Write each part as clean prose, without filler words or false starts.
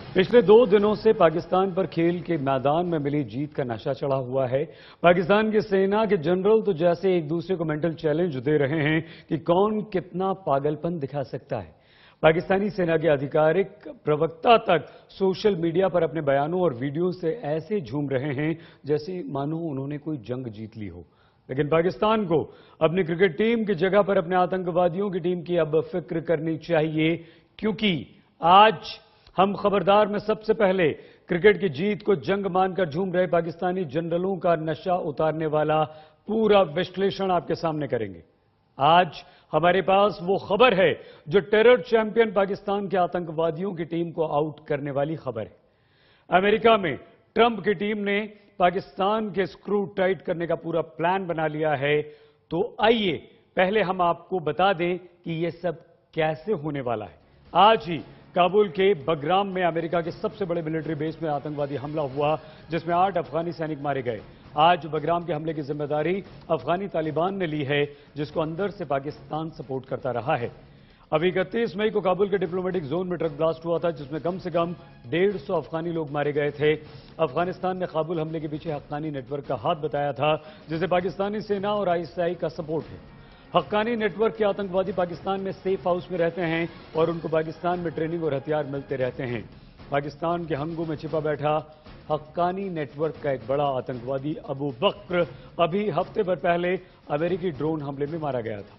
पिछले 2 दिनों से पाकिस्तान पर खेल के मैदान में मिली जीत का नशा चढ़ा हुआ है। पाकिस्तान की सेना के जनरल तो जैसे एक दूसरे को मेंटल चैलेंज दे रहे हैं कि कौन कितना पागलपन दिखा सकता है। पाकिस्तानी सेना के आधिकारिक प्रवक्ता तक सोशल मीडिया पर अपने बयानों और वीडियो से ऐसे झूम रहे हैं जैसे मानो उन्होंने कोई जंग जीत ली हो। लेकिन पाकिस्तान को अपनी क्रिकेट टीम की जगह पर अपने आतंकवादियों की टीम की अब फिक्र करनी चाहिए, क्योंकि आज हम खबरदार में सबसे पहले क्रिकेट की जीत को जंग मानकर झूम रहे पाकिस्तानी जनरलों का नशा उतारने वाला पूरा विश्लेषण आपके सामने करेंगे। आज हमारे पास वो खबर है जो टेरर चैंपियन पाकिस्तान के आतंकवादियों की टीम को आउट करने वाली खबर है। अमेरिका में ट्रंप की टीम ने पाकिस्तान के स्क्रू टाइट करने का पूरा प्लान बना लिया है। तो आइए पहले हम आपको बता दें कि यह सब कैसे होने वाला है। आज ही काबुल के बगराम में अमेरिका के सबसे बड़े मिलिट्री बेस में आतंकवादी हमला हुआ, जिसमें 8 अफगानी सैनिक मारे गए। आज बगराम के हमले की जिम्मेदारी अफगानी तालिबान ने ली है, जिसको अंदर से पाकिस्तान सपोर्ट करता रहा है। अभी 31 मई को काबुल के डिप्लोमेटिक जोन में ट्रक ब्लास्ट हुआ था, जिसमें कम से कम 150 अफगानी लोग मारे गए थे। अफगानिस्तान ने काबुल हमले के पीछे हक्कानी नेटवर्क का हाथ बताया था, जिसे पाकिस्तानी सेना और आईएसआई का सपोर्ट है। हक्कानी नेटवर्क के आतंकवादी पाकिस्तान में सेफ हाउस में रहते हैं और उनको पाकिस्तान में ट्रेनिंग और हथियार मिलते रहते हैं। पाकिस्तान के हंगू में छिपा बैठा हक्कानी नेटवर्क का एक बड़ा आतंकवादी अबू बकर अभी हफ्ते भर पहले अमेरिकी ड्रोन हमले में मारा गया था।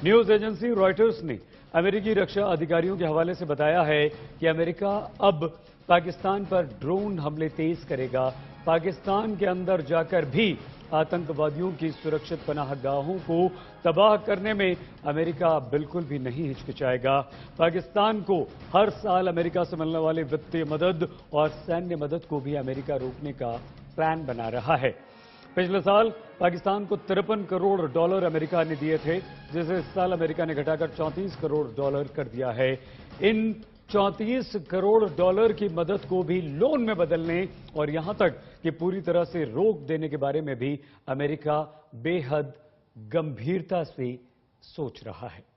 न्यूज एजेंसी रॉयटर्स ने अमेरिकी रक्षा अधिकारियों के हवाले से बताया है कि अमेरिका अब पाकिस्तान पर ड्रोन हमले तेज करेगा। पाकिस्तान के अंदर जाकर भी आतंकवादियों की सुरक्षित पनाहगाहों को तबाह करने में अमेरिका बिल्कुल भी नहीं हिचकिचाएगा। पाकिस्तान को हर साल अमेरिका से मिलने वाली वित्तीय मदद और सैन्य मदद को भी अमेरिका रोकने का प्लान बना रहा है। पिछले साल पाकिस्तान को $53 करोड़ अमेरिका ने दिए थे, जिसे इस साल अमेरिका ने घटाकर $34 करोड़ कर दिया है। इन $34 करोड़ की मदद को भी लोन में बदलने और यहां तक कि पूरी तरह से रोक देने के बारे में भी अमेरिका बेहद गंभीरता से सोच रहा है।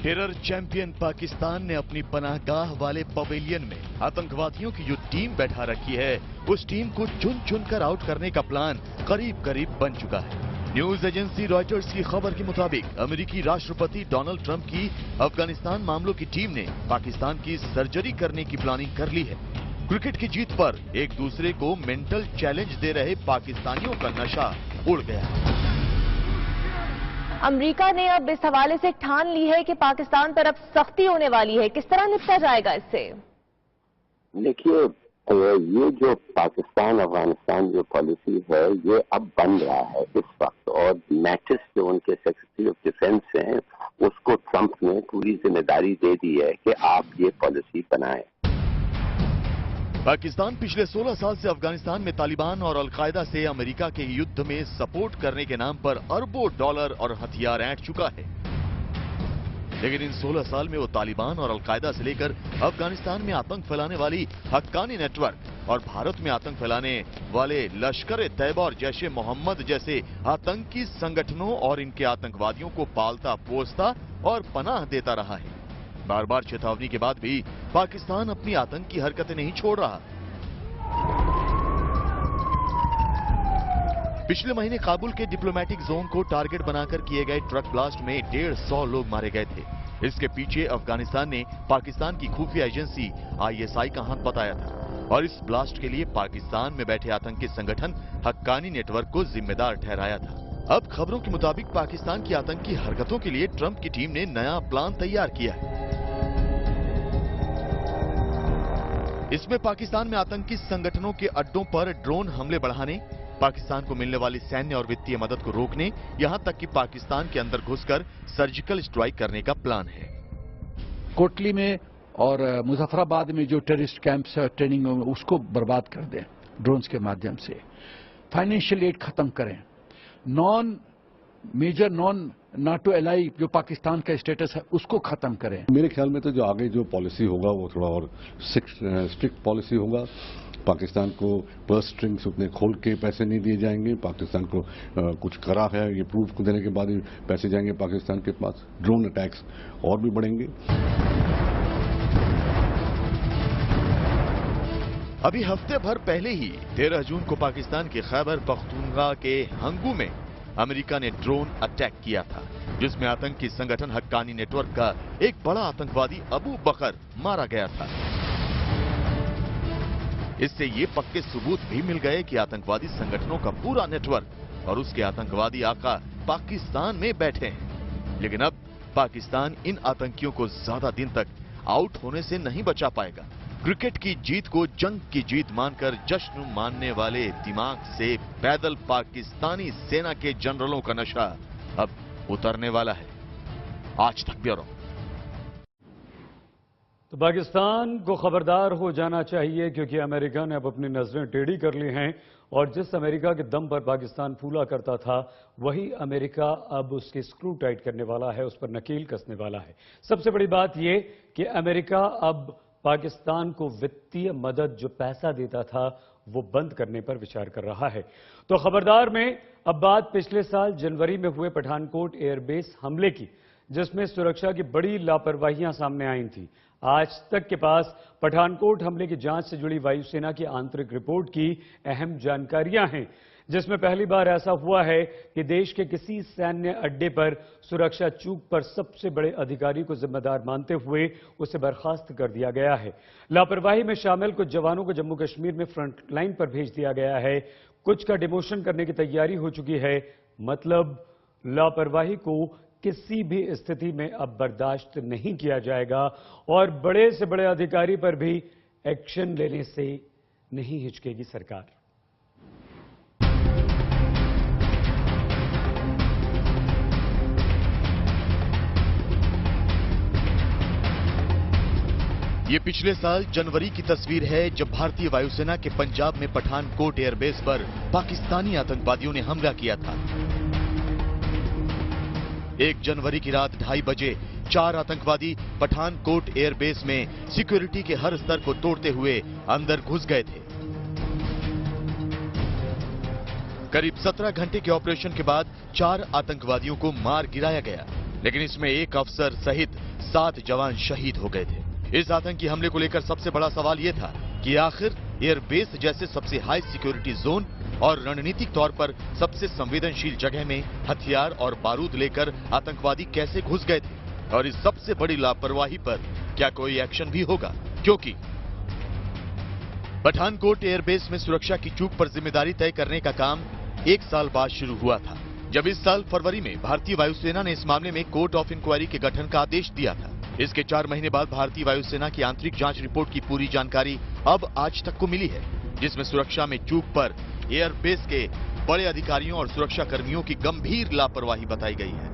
टेरर चैंपियन पाकिस्तान ने अपनी पनाहगाह वाले पवेलियन में आतंकवादियों की जो टीम बैठा रखी है, उस टीम को चुन चुनकर आउट करने का प्लान करीब करीब बन चुका है। न्यूज एजेंसी रॉयटर्स की खबर के मुताबिक अमेरिकी राष्ट्रपति डोनाल्ड ट्रंप की अफगानिस्तान मामलों की टीम ने पाकिस्तान की सर्जरी करने की प्लानिंग कर ली है। क्रिकेट की जीत पर एक दूसरे को मेंटल चैलेंज दे रहे पाकिस्तानियों का नशा उड़ गया। अमेरिका ने अब इस हवाले से ठान ली है कि पाकिस्तान पर अब सख्ती होने वाली है। किस तरह निपटा जाएगा इससे? देखिए, ये जो पाकिस्तान अफगानिस्तान जो पॉलिसी है, ये अब बन रहा है इस वक्त, और मैटिस जो उनके सेक्रेटरी ऑफ डिफेंस हैं, उसको ट्रंप ने पूरी जिम्मेदारी दे दी है कि आप ये पॉलिसी बनाएं। पाकिस्तान पिछले 16 साल से अफगानिस्तान में तालिबान और अलकायदा से अमेरिका के युद्ध में सपोर्ट करने के नाम पर अरबों डॉलर और हथियार ऐंठ चुका है। लेकिन इन 16 साल में वो तालिबान और अलकायदा से लेकर अफगानिस्तान में आतंक फैलाने वाली हक्कानी नेटवर्क और भारत में आतंक फैलाने वाले लश्कर ए तैयबा और जैश ए मोहम्मद जैसे आतंकी संगठनों और इनके आतंकवादियों को पालता पोसता और पनाह देता रहा है। बार बार चेतावनी के बाद भी पाकिस्तान अपनी आतंकी हरकतें नहीं छोड़ रहा। पिछले महीने काबुल के डिप्लोमेटिक जोन को टारगेट बनाकर किए गए ट्रक ब्लास्ट में 150 लोग मारे गए थे। इसके पीछे अफगानिस्तान ने पाकिस्तान की खुफिया एजेंसी आईएसआई का हाथ बताया था और इस ब्लास्ट के लिए पाकिस्तान में बैठे आतंकी संगठन हक्कानी नेटवर्क को जिम्मेदार ठहराया था। अब खबरों के मुताबिक पाकिस्तान की आतंकी हरकतों के लिए ट्रंप की टीम ने नया प्लान तैयार किया है। इसमें पाकिस्तान में आतंकी संगठनों के अड्डों पर ड्रोन हमले बढ़ाने, पाकिस्तान को मिलने वाली सैन्य और वित्तीय मदद को रोकने, यहां तक कि पाकिस्तान के अंदर घुसकर सर्जिकल स्ट्राइक करने का प्लान है। कोटली में और मुजफ्फराबाद में जो टेररिस्ट कैंप्स ट्रेनिंग उसको बर्बाद कर दें ड्रोन्स के माध्यम से। फाइनेंशियल एड खत्म करें। मेजर नॉन नाटो एलाई जो पाकिस्तान का स्टेटस है उसको खत्म करें। मेरे ख्याल में तो जो आगे जो पॉलिसी होगा वो थोड़ा और स्ट्रिक्ट पॉलिसी होगा। पाकिस्तान को पर्स स्ट्रिंग्स उतने खोल के पैसे नहीं दिए जाएंगे। पाकिस्तान को कुछ करा है ये प्रूफ को देने के बाद ही पैसे जाएंगे पाकिस्तान के पास। ड्रोन अटैक्स और भी बढ़ेंगे। अभी हफ्ते भर पहले ही 13 जून को पाकिस्तान के खैबर पख्तूनख्वा के हंगू में अमेरिका ने ड्रोन अटैक किया था, जिसमें आतंकी संगठन हक्कानी नेटवर्क का एक बड़ा आतंकवादी अबू बकर मारा गया था। इससे ये पक्के सबूत भी मिल गए कि आतंकवादी संगठनों का पूरा नेटवर्क और उसके आतंकवादी आका पाकिस्तान में बैठे हैं। लेकिन अब पाकिस्तान इन आतंकियों को ज्यादा दिन तक आउट होने से नहीं बचा पाएगा। क्रिकेट की जीत को जंग की जीत मानकर जश्न मानने वाले दिमाग से पैदल पाकिस्तानी सेना के जनरलों का नशा अब उतरने वाला है। आज तक ब्यूरो। तो पाकिस्तान को खबरदार हो जाना चाहिए, क्योंकि अमेरिका ने अब अपनी नजरें टेढ़ी कर ली हैं और जिस अमेरिका के दम पर पाकिस्तान फूला करता था वही अमेरिका अब उसकी स्क्रू टाइट करने वाला है, उस पर नकेल कसने वाला है। सबसे बड़ी बात यह कि अमेरिका अब पाकिस्तान को वित्तीय मदद जो पैसा देता था वो बंद करने पर विचार कर रहा है। तो खबरदार में अब बात पिछले साल जनवरी में हुए पठानकोट एयरबेस हमले की, जिसमें सुरक्षा की बड़ी लापरवाहियां सामने आई थी। आज तक के पास पठानकोट हमले की जांच से जुड़ी वायुसेना की आंतरिक रिपोर्ट की अहम जानकारियां हैं, जिसमें पहली बार ऐसा हुआ है कि देश के किसी सैन्य अड्डे पर सुरक्षा चूक पर सबसे बड़े अधिकारी को जिम्मेदार मानते हुए उसे बर्खास्त कर दिया गया है। लापरवाही में शामिल कुछ जवानों को जम्मू कश्मीर में फ्रंट लाइन पर भेज दिया गया है। कुछ का डिमोशन करने की तैयारी हो चुकी है। मतलब लापरवाही को किसी भी स्थिति में अब बर्दाश्त नहीं किया जाएगा और बड़े से बड़े अधिकारी पर भी एक्शन लेने से नहीं हिचकेगी सरकार। ये पिछले साल जनवरी की तस्वीर है, जब भारतीय वायुसेना के पंजाब में पठानकोट एयरबेस पर पाकिस्तानी आतंकवादियों ने हमला किया था। 1 जनवरी की रात 2:30 बजे 4 आतंकवादी पठानकोट एयरबेस में सिक्योरिटी के हर स्तर को तोड़ते हुए अंदर घुस गए थे। करीब 17 घंटे के ऑपरेशन के बाद 4 आतंकवादियों को मार गिराया गया, लेकिन इसमें 1 अफसर सहित 7 जवान शहीद हो गए थे। इस आतंकी हमले को लेकर सबसे बड़ा सवाल यह था कि आखिर एयरबेस जैसे सबसे हाई सिक्योरिटी जोन और रणनीतिक तौर पर सबसे संवेदनशील जगह में हथियार और बारूद लेकर आतंकवादी कैसे घुस गए थे, और इस सबसे बड़ी लापरवाही पर क्या कोई एक्शन भी होगा? क्योंकि पठानकोट एयरबेस में सुरक्षा की चूक पर जिम्मेदारी तय करने का काम 1 साल बाद शुरू हुआ था, जब इस साल फरवरी में भारतीय वायुसेना ने इस मामले में कोर्ट ऑफ इंक्वायरी के गठन का आदेश दिया था। इसके 4 महीने बाद भारतीय वायुसेना की आंतरिक जांच रिपोर्ट की पूरी जानकारी अब आज तक को मिली है, जिसमें सुरक्षा में चूक पर एयरबेस के बड़े अधिकारियों और सुरक्षा कर्मियों की गंभीर लापरवाही बताई गई है।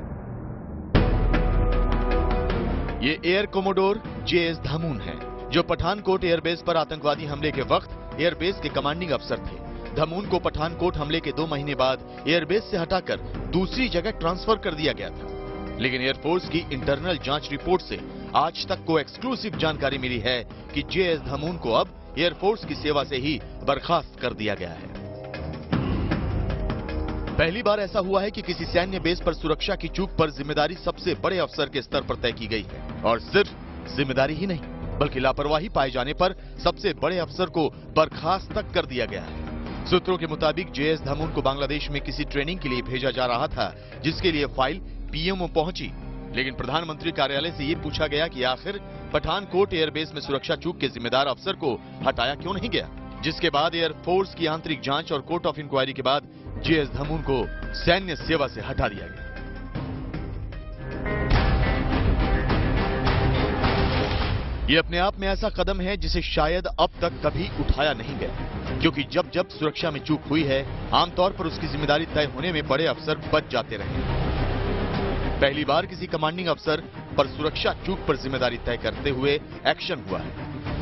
ये एयर कोमोडोर JS धामून है, जो पठानकोट एयरबेस पर आतंकवादी हमले के वक्त एयरबेस के कमांडिंग अफसर थे। धामून को पठानकोट हमले के 2 महीने बाद एयरबेस से हटाकर दूसरी जगह ट्रांसफर कर दिया गया था, लेकिन एयरफोर्स की इंटरनल जांच रिपोर्ट से आज तक को एक्सक्लूसिव जानकारी मिली है कि JS धामून को अब एयरफोर्स की सेवा से ही बर्खास्त कर दिया गया है। पहली बार ऐसा हुआ है कि किसी सैन्य बेस पर सुरक्षा की चूक पर जिम्मेदारी सबसे बड़े अफसर के स्तर पर तय की गई है, और सिर्फ जिम्मेदारी ही नहीं बल्कि लापरवाही पाए जाने पर सबसे बड़े अफसर को बर्खास्त तक कर दिया गया है। सूत्रों के मुताबिक JS धामून को बांग्लादेश में किसी ट्रेनिंग के लिए भेजा जा रहा था, जिसके लिए फाइल PMO पहुंची, लेकिन प्रधानमंत्री कार्यालय से ये पूछा गया कि आखिर पठानकोट एयरबेस में सुरक्षा चूक के जिम्मेदार अफसर को हटाया क्यों नहीं गया, जिसके बाद एयरफोर्स की आंतरिक जांच और कोर्ट ऑफ इंक्वायरी के बाद JS धामून को सैन्य सेवा से हटा दिया गया। ये अपने आप में ऐसा कदम है जिसे शायद अब तक कभी उठाया नहीं गया, क्योंकि जब जब सुरक्षा में चूक हुई है आमतौर पर उसकी जिम्मेदारी तय होने में बड़े अफसर बच जाते रहे। पहली बार किसी कमांडिंग अफसर पर सुरक्षा चूक पर जिम्मेदारी तय करते हुए एक्शन हुआ है।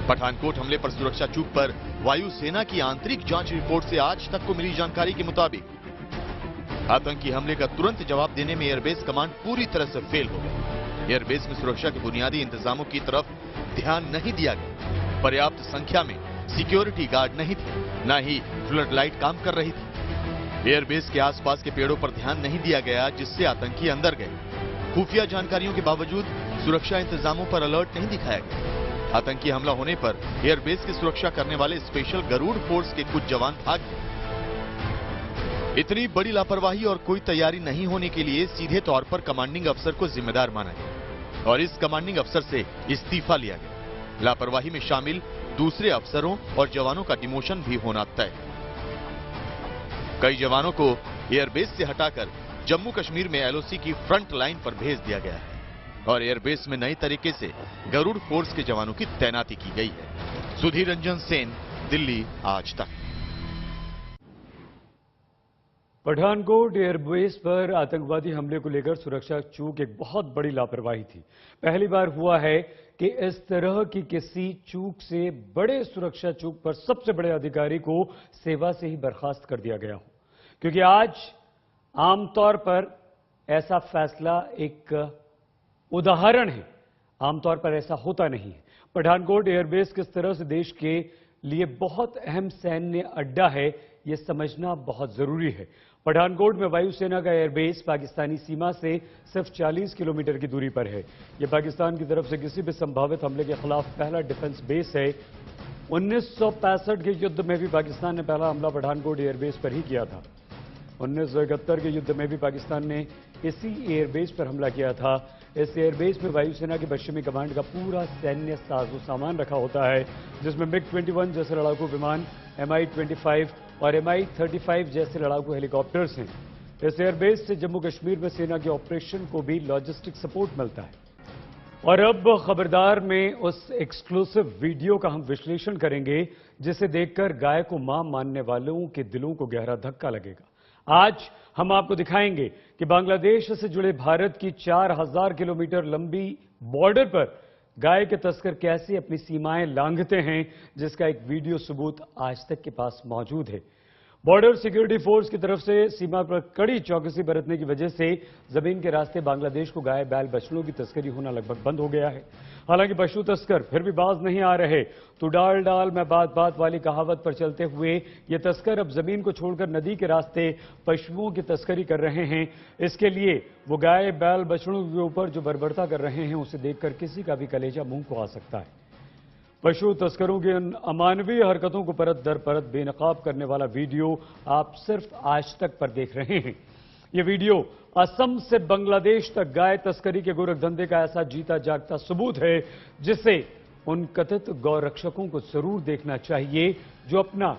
पठानकोट हमले पर सुरक्षा चूक पर वायुसेना की आंतरिक जांच रिपोर्ट से आज तक को मिली जानकारी के मुताबिक आतंकी हमले का तुरंत जवाब देने में एयरबेस कमांड पूरी तरह से फेल हो गई। एयरबेस में सुरक्षा के बुनियादी इंतजामों की तरफ ध्यान नहीं दिया गया। पर्याप्त संख्या में सिक्योरिटी गार्ड नहीं थे, न ही फ्लड लाइट काम कर रही थी। एयरबेस के आसपास के पेड़ों पर ध्यान नहीं दिया गया, जिससे आतंकी अंदर गए। खुफिया जानकारियों के बावजूद सुरक्षा इंतजामों पर अलर्ट नहीं दिखाया गया। आतंकी हमला होने पर एयरबेस की सुरक्षा करने वाले स्पेशल गरुड़ फोर्स के कुछ जवान भाग गए। इतनी बड़ी लापरवाही और कोई तैयारी नहीं होने के लिए सीधे तौर पर कमांडिंग अफसर को जिम्मेदार माना गया और इस कमांडिंग अफसर से इस्तीफा लिया गया। लापरवाही में शामिल दूसरे अफसरों और जवानों का डिमोशन भी होना तय। कई जवानों को एयरबेस से हटाकर जम्मू कश्मीर में एलओसी की फ्रंट लाइन पर भेज दिया गया है और एयरबेस में नई तरीके से गरुड़ फोर्स के जवानों की तैनाती की गई है। सुधीर रंजन सेन, दिल्ली, आज तक। पठानकोट एयरबेस पर आतंकवादी हमले को लेकर सुरक्षा चूक एक बहुत बड़ी लापरवाही थी। पहली बार हुआ है कि इस तरह की किसी चूक से बड़े सुरक्षा चूक पर सबसे बड़े अधिकारी को सेवा से ही बर्खास्त कर दिया गया हो, क्योंकि आज आमतौर पर ऐसा फैसला एक उदाहरण है। आमतौर पर ऐसा होता नहीं है। पठानकोट एयरबेस किस तरह से देश के लिए बहुत अहम सैन्य अड्डा है, यह समझना बहुत जरूरी है। पठानकोट में वायुसेना का एयरबेस पाकिस्तानी सीमा से सिर्फ 40 किलोमीटर की दूरी पर है। यह पाकिस्तान की तरफ से किसी भी संभावित हमले के खिलाफ पहला डिफेंस बेस है। 1965 के युद्ध में भी पाकिस्तान ने पहला हमला पठानकोट एयरबेस पर ही किया था। 1971 के युद्ध में भी पाकिस्तान ने इसी एयरबेस पर हमला किया था। इस एयरबेस में वायुसेना की पश्चिमी कमांड का पूरा सैन्य साजो सामान रखा होता है, जिसमें MiG-21 जैसे लड़ाकू विमान, Mi-25 और Mi-35 जैसे लड़ाकू हेलीकॉप्टर्स हैं। इस एयरबेस से जम्मू कश्मीर में सेना के ऑपरेशन को भी लॉजिस्टिक सपोर्ट मिलता है। और अब खबरदार में उस एक्सक्लूसिव वीडियो का हम विश्लेषण करेंगे, जिसे देखकर गाय को मां मानने वालों के दिलों को गहरा धक्का लगेगा। आज हम आपको दिखाएंगे कि बांग्लादेश से जुड़े भारत की 4000 किलोमीटर लंबी बॉर्डर पर गाय के तस्कर कैसे अपनी सीमाएं लांघते हैं, जिसका एक वीडियो सबूत आज तक के पास मौजूद है। बॉर्डर सिक्योरिटी फोर्स की तरफ से सीमा पर कड़ी चौकसी बरतने की वजह से जमीन के रास्ते बांग्लादेश को गाय बैल बछड़ों की तस्करी होना लगभग बंद हो गया है। हालांकि पशु तस्कर फिर भी बाज नहीं आ रहे, तो डाल डाल में बात बात वाली कहावत पर चलते हुए ये तस्कर अब जमीन को छोड़कर नदी के रास्ते पशुओं की तस्करी कर रहे हैं। इसके लिए वो गाय बैल बछड़ों के ऊपर जो बर्बरता कर रहे हैं, उसे देखकर किसी का भी कलेजा मुंह को आ सकता है। पशु तस्करों की उन अमानवीय हरकतों को परत दर परत बेनकाब करने वाला वीडियो आप सिर्फ आज तक पर देख रहे हैं। ये वीडियो असम से बांग्लादेश तक गाय तस्करी के गोरखधंधे का ऐसा जीता जागता सबूत है, जिसे उन कथित गौ रक्षकों को जरूर देखना चाहिए, जो अपना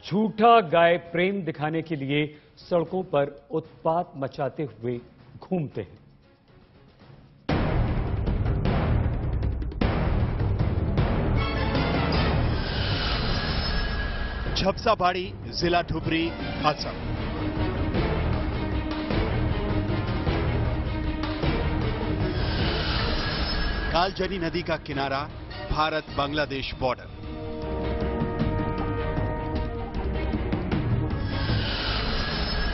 झूठा गाय प्रेम दिखाने के लिए सड़कों पर उत्पात मचाते हुए घूमते हैं। झपसाबाड़ी, जिला धुबरी, असम। कालजनी नदी का किनारा, भारत बांग्लादेश बॉर्डर।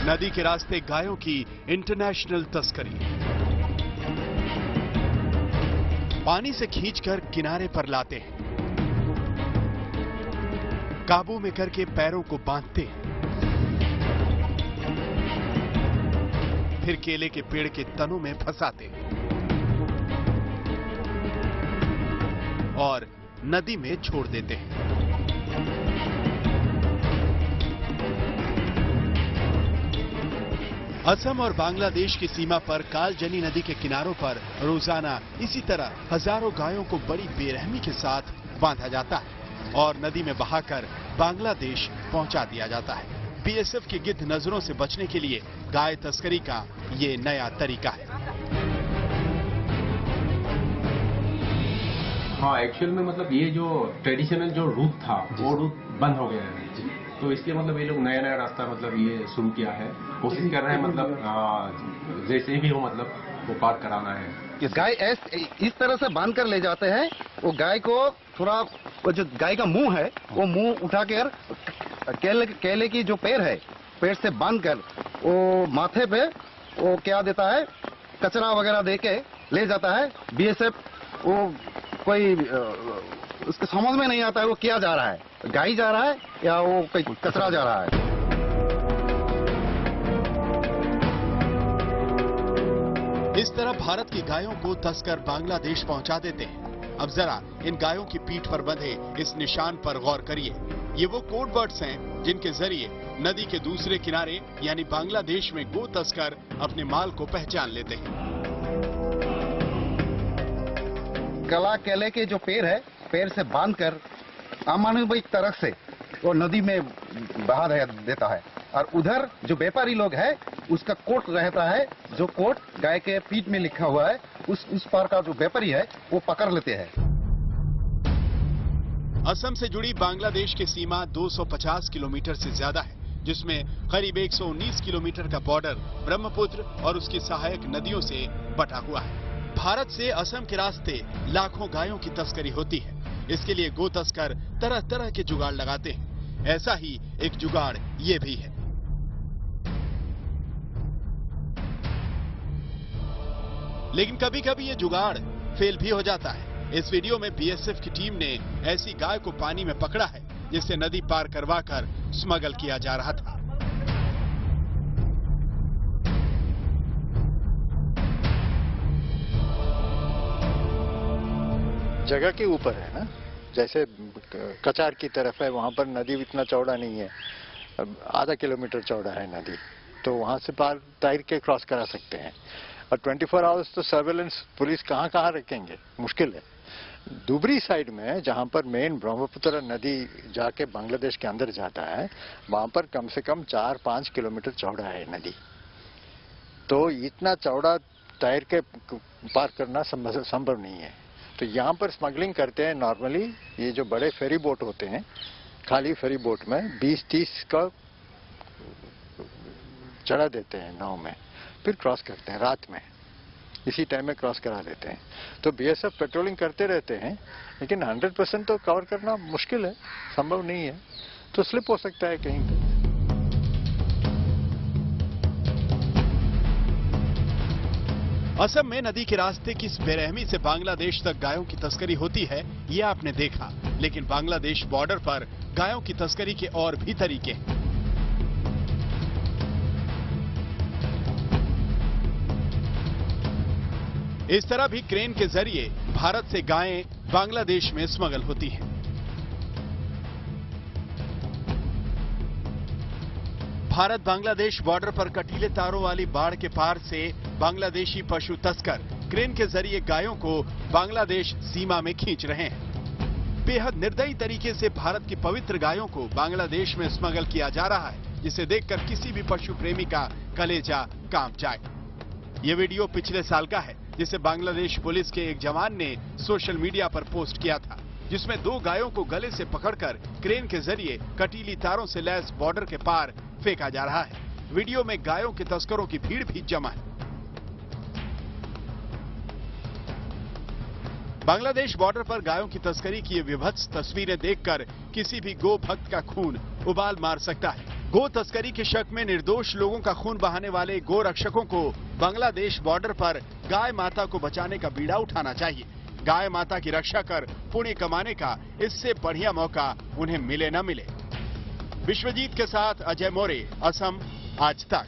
नदी के रास्ते गायों की इंटरनेशनल तस्करी। पानी से खींचकर किनारे पर लाते हैं, काबू में करके पैरों को बांधते हैं, फिर केले के पेड़ के तनों में फंसाते हैं और नदी में छोड़ देते हैं। असम और बांग्लादेश की सीमा पर कालजनी नदी के किनारों पर रोजाना इसी तरह हजारों गायों को बड़ी बेरहमी के साथ बांधा जाता है और नदी में बहाकर बांग्लादेश पहुंचा दिया जाता है। बीएसएफ की गिद्ध नजरों से बचने के लिए गाय तस्करी का ये नया तरीका है। हाँ, एक्चुअल में मतलब ये जो ट्रेडिशनल जो रूट था वो रूट बंद हो गया है, तो इसलिए मतलब ये लोग नया नया रास्ता मतलब ये शुरू किया है। कोशिश कर रहे हैं मतलब जैसे भी हो मतलब वो पार कराना है। गाय इस तरह से बांध कर ले जाते हैं। वो गाय को थोड़ा, वो जो गाय का मुंह है वो मुंह उठाकर केले की जो पेड़ है, पेड़ से बांध कर वो माथे पे वो क्या देता है, कचरा वगैरह देके ले जाता है। बीएसएफ वो कोई उसके समझ में नहीं आता है वो क्या जा रहा है, गाय जा रहा है या वो कोई कचरा जा रहा है। इस तरह भारत की गायों को तस्कर बांग्लादेश पहुंचा देते हैं। अब जरा इन गायों की पीठ पर बंधे इस निशान पर गौर करिए। ये वो कोड वर्ड्स हैं जिनके जरिए नदी के दूसरे किनारे यानी बांग्लादेश में गो तस्कर अपने माल को पहचान लेते हैं। गला केले के जो पेड़ है, पेड़ से बांधकर अमानवीय तरह से वो नदी में बहा देता है। और उधर जो व्यापारी लोग है उसका कोट रहता है, जो कोट गाय के पीठ में लिखा हुआ है, उस पार का जो व्यापारी है वो पकड़ लेते हैं। असम से जुड़ी बांग्लादेश की सीमा 250 किलोमीटर से ज्यादा है, जिसमें करीब 119 किलोमीटर का बॉर्डर ब्रह्मपुत्र और उसकी सहायक नदियों से बटा हुआ है। भारत से असम के रास्ते लाखों गायों की तस्करी होती है। इसके लिए गो तस्कर तरह तरह के जुगाड़ लगाते हैं। ऐसा ही एक जुगाड़ ये भी है। लेकिन कभी कभी ये जुगाड़ फेल भी हो जाता है। इस वीडियो में बीएसएफ की टीम ने ऐसी गाय को पानी में पकड़ा है जिसे नदी पार करवाकर स्मगल किया जा रहा था। जगह के ऊपर है ना, जैसे कचार की तरफ है, वहां पर नदी इतना चौड़ा नहीं है, आधा किलोमीटर चौड़ा है नदी, तो वहां से पार तैर के क्रॉस करा सकते हैं। और 24 आवर्स तो सर्वेलेंस पुलिस कहाँ कहाँ रखेंगे, मुश्किल है। दूसरी साइड में जहां पर मेन ब्रह्मपुत्र नदी जाके बांग्लादेश के अंदर जाता है, वहां पर कम से कम 4-5 किलोमीटर चौड़ा है नदी। तो इतना चौड़ा तैर के पार करना संभव नहीं है। तो यहाँ पर स्मगलिंग करते हैं नॉर्मली, ये जो बड़े फेरी बोट होते हैं, खाली फेरी बोट में 20-30 का चढ़ा देते हैं नाव में, फिर क्रॉस करते हैं रात में, इसी टाइम में क्रॉस करा देते हैं। तो बीएसएफ पेट्रोलिंग करते रहते हैं, लेकिन 100% तो कवर करना मुश्किल है, संभव नहीं है, तो स्लिप हो सकता है कहीं पे। असम में नदी के रास्ते किस बेरहमी से बांग्लादेश तक गायों की तस्करी होती है, ये आपने देखा। लेकिन बांग्लादेश बॉर्डर पर गायों की तस्करी के और भी तरीके हैं। इस तरह भी क्रेन के जरिए भारत से गायें बांग्लादेश में स्मगल होती हैं। भारत बांग्लादेश बॉर्डर पर कटीले तारों वाली बाढ़ के पार से बांग्लादेशी पशु तस्कर क्रेन के जरिए गायों को बांग्लादेश सीमा में खींच रहे हैं। बेहद निर्दयी तरीके से भारत की पवित्र गायों को बांग्लादेश में स्मगल किया जा रहा है, जिसे देखकर किसी भी पशु प्रेमी का कलेजा कांप जाए। ये वीडियो पिछले साल का है, जिसे बांग्लादेश पुलिस के एक जवान ने सोशल मीडिया पर पोस्ट किया था, जिसमें 2 गायों को गले से पकड़कर क्रेन के जरिए कटीली तारों से लैस बॉर्डर के पार फेंका जा रहा है। वीडियो में गायों के तस्करों की भीड़ भी जमा है। बांग्लादेश बॉर्डर पर गायों की तस्करी की ये विभत्स तस्वीरें देखकर किसी भी गो भक्त का खून उबाल मार सकता है। गो तस्करी के शक में निर्दोष लोगों का खून बहाने वाले गो रक्षकों को बांग्लादेश बॉर्डर पर गाय माता को बचाने का बीड़ा उठाना चाहिए। गाय माता की रक्षा कर पुण्य कमाने का इससे बढ़िया मौका उन्हें मिले न मिले। विश्वजीत के साथ अजय मोरे, असम आज तक।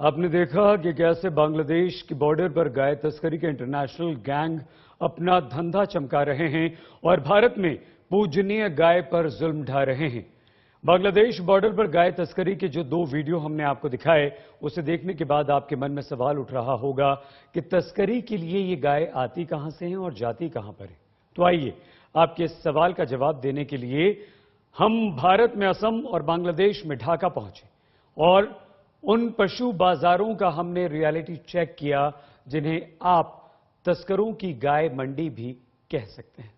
आपने देखा कि कैसे बांग्लादेश की बॉर्डर पर गाय तस्करी के इंटरनेशनल गैंग अपना धंधा चमका रहे हैं और भारत में पूजनीय गाय पर जुल्म ढा रहे हैं। बांग्लादेश बॉर्डर पर गाय तस्करी के जो 2 वीडियो हमने आपको दिखाए, उसे देखने के बाद आपके मन में सवाल उठ रहा होगा कि तस्करी के लिए ये गाय आती कहां से हैं और जाती कहां पर है। तो आइए आपके इस सवाल का जवाब देने के लिए हम भारत में असम और बांग्लादेश में ढाका पहुंचे और उन पशु बाजारों का हमने रियलिटी चेक किया जिन्हें आप तस्करों की गाय मंडी भी कह सकते हैं।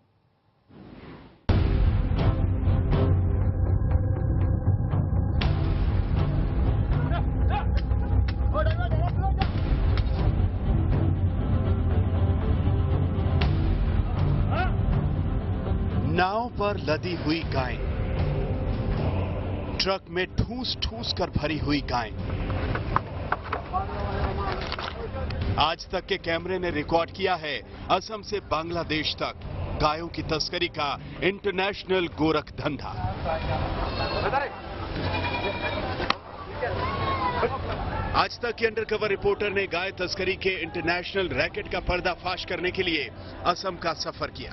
नाव पर लदी हुई गाय, ट्रक में ठूस ठूस कर भरी हुई गाय। आज तक के कैमरे ने रिकॉर्ड किया है असम से बांग्लादेश तक गायों की तस्करी का इंटरनेशनल गोरख धंधा। आज तक की अंडरकवर रिपोर्टर ने गाय तस्करी के इंटरनेशनल रैकेट का पर्दाफाश करने के लिए असम का सफर किया।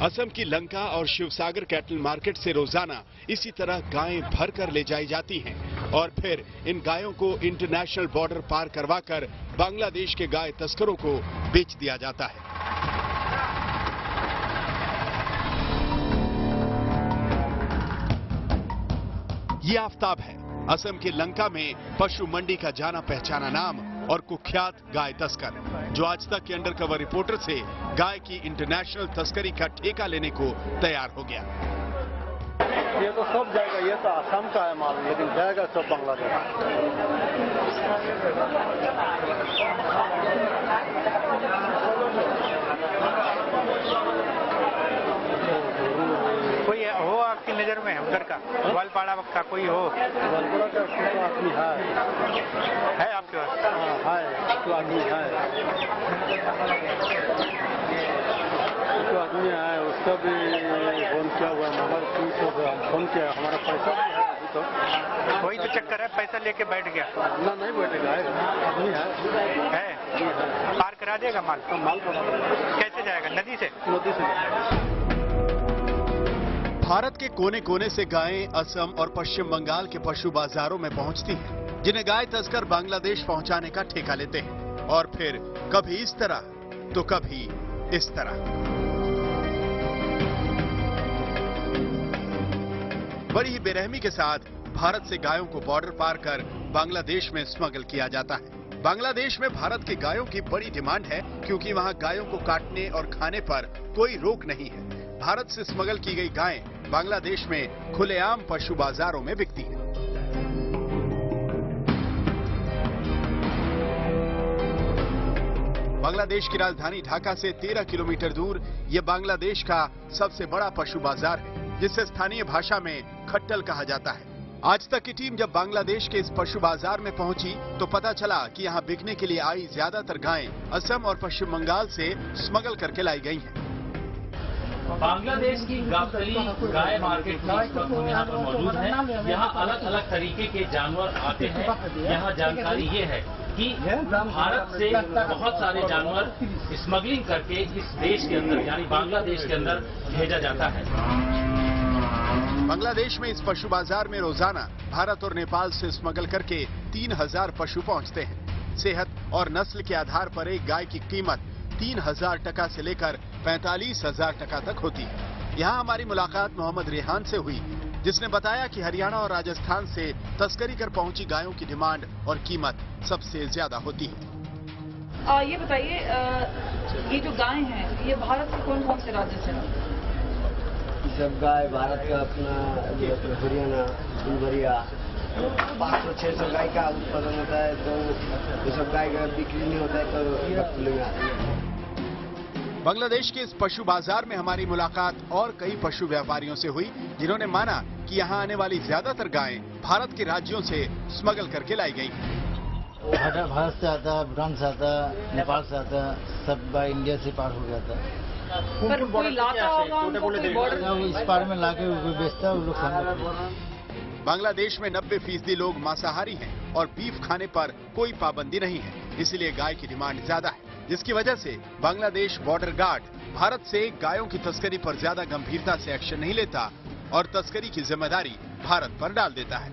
असम की लंका और शिवसागर कैटल मार्केट से रोजाना इसी तरह गायें भर कर ले जाई जाती हैं और फिर इन गायों को इंटरनेशनल बॉर्डर पार करवाकर बांग्लादेश के गाय तस्करों को बेच दिया जाता है। ये आफ्ताब है, असम के लंका में पशु मंडी का जाना पहचाना नाम और कुख्यात गाय तस्कर, जो आज तक के अंडरकवर रिपोर्टर से गाय की इंटरनेशनल तस्करी का ठेका लेने को तैयार हो गया। ये तो सब जाएगा, ये तो असम का है माल, लेकिन जाएगा सब बांग्लादेश। कोई हो आपकी नजर में उधर का ग्वालपाड़ा का कोई हो? ग्वालपाड़ा का आदमी है आपके पास? हाँ है, तो आदमी है, तो आदमी है, उसका भी फोन किया हुआ है, मगर फोन किया, हमारा पैसा भी है अभी तो। वही तो चक्कर है, पैसा लेके बैठ गया ना, नहीं बैठेगा, आदमी है पार करा देगा माल? माल कैसे जाएगा? नदी से? नदी से। भारत के कोने कोने से गायें असम और पश्चिम बंगाल के पशु बाजारों में पहुंचती हैं, जिन्हें गाय तस्कर बांग्लादेश पहुंचाने का ठेका लेते हैं और फिर कभी इस तरह तो कभी इस तरह। बड़ी ही बेरहमी के साथ भारत से गायों को बॉर्डर पार कर बांग्लादेश में स्मगल किया जाता है। बांग्लादेश में भारत की गायों की बड़ी डिमांड है, क्योंकि वहां गायों को काटने और खाने पर कोई रोक नहीं है। भारत से स्मगल की गई गायें बांग्लादेश में खुलेआम पशु बाजारों में बिकती हैं। बांग्लादेश की राजधानी ढाका से 13 किलोमीटर दूर यह बांग्लादेश का सबसे बड़ा पशु बाजार है, जिसे स्थानीय भाषा में खट्टल कहा जाता है। आज तक की टीम जब बांग्लादेश के इस पशु बाजार में पहुंची तो पता चला कि यहाँ बिकने के लिए आई ज्यादातर गायें असम और पश्चिम बंगाल से स्मगल करके लाई गई हैं। बांग्लादेश की गावतली गाय मार्केट में हम यहाँ पर मौजूद हैं। यहाँ अलग अलग तरीके के जानवर आते हैं। यहाँ जानकारी ये है कि भारत से बहुत सारे जानवर स्मगलिंग करके इस देश के अंदर यानी बांग्लादेश के अंदर भेजा जाता है। बांग्लादेश में इस पशु बाजार में रोजाना भारत और नेपाल से स्मगल करके 3000 पशु पहुंचते हैं। सेहत और नस्ल के आधार पर एक गाय की कीमत 3000 टका से लेकर 45,000 टका तक होती है। यहाँ हमारी मुलाकात मोहम्मद रेहान से हुई, जिसने बताया कि हरियाणा और राजस्थान से तस्करी कर पहुंची गायों की डिमांड और कीमत सबसे ज्यादा होती है। ये बताइए, ये जो गाय हैं ये भारत के कौन कौन से राज्य से? सब गाय भारत का अपना हरियाणा, फुलबरिया 500-600 गाय का उत्पादन होता है, तो ये सब गाय का बिक्री नहीं होता है तो खुले में आती है। बांग्लादेश के इस पशु बाजार में हमारी मुलाकात और कई पशु व्यापारियों से हुई, जिन्होंने माना कि यहाँ आने वाली ज्यादातर गायें भारत के राज्यों से स्मगल करके लाई गई हैं। भारत से आता है, भूटान से आता है, नेपाल से आता है, सब गाय इंडिया से पार हो जाता है। पर कोई लाता होगा उनको, कोई बॉर्डर इस पार में लाके बेचता है, वो लोग खाना। बांग्लादेश में 90% लोग मांसाहारी हैं और बीफ खाने पर कोई पाबंदी नहीं है, इसलिए गाय की डिमांड ज्यादा है, जिसकी वजह से बांग्लादेश बॉर्डर गार्ड भारत से गायों की तस्करी पर ज्यादा गंभीरता से एक्शन नहीं लेता और तस्करी की जिम्मेदारी भारत पर डाल देता है।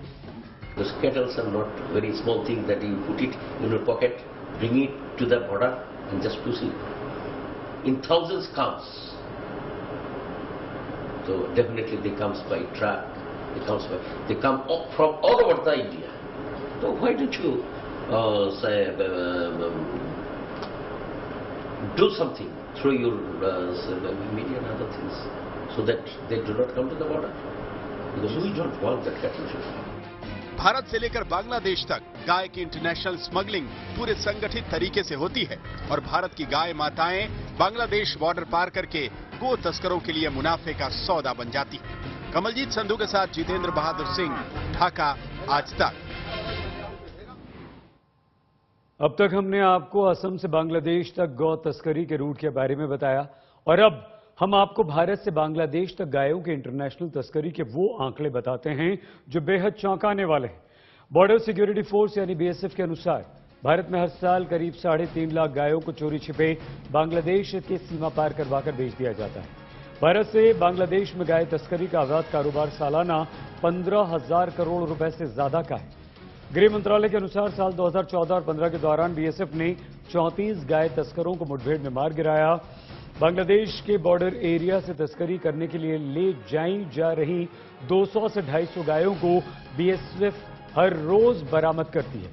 Those cattle are not very small thing that you put it in your pocket, bring it to the border and just push it. In thousands comes. So definitely they comes by truck. They come from all over the India. So why don't you say do something through your media and other things so that they do not come to the border? Because we don't want that cattle. Bharat से लेकर बांग्लादेश तक गाय की international smuggling पूरे संगठित तरीके से होती है और भारत की गाय माताएं बांग्लादेश बॉर्डर पार करके गो तस्करों के लिए मुनाफे का सौदा बन जाती है। कमलजीत संधू के साथ जितेंद्र बहादुर सिंह, ढाका, आज तक। अब तक हमने आपको असम से बांग्लादेश तक गौ तस्करी के रूट के बारे में बताया और अब हम आपको भारत से बांग्लादेश तक गायों के इंटरनेशनल तस्करी के वो आंकड़े बताते हैं जो बेहद चौंकाने वाले हैं। बॉर्डर सिक्योरिटी फोर्स यानी बीएसएफ के अनुसार भारत में हर साल करीब 3.5 लाख गायों को चोरी छिपे बांग्लादेश की सीमा पार करवाकर बेच दिया जाता है। भारत से बांग्लादेश में गाय तस्करी का अवैध कारोबार सालाना 15,000 करोड़ रुपए से ज्यादा का है। गृह मंत्रालय के अनुसार साल 2014 और 15 के दौरान बीएसएफ ने 34 गाय तस्करों को मुठभेड़ में मार गिराया। बांग्लादेश के बॉर्डर एरिया से तस्करी करने के लिए ले जाई जा रही 200 से 250 गायों को बीएसएफ हर रोज बरामद करती है।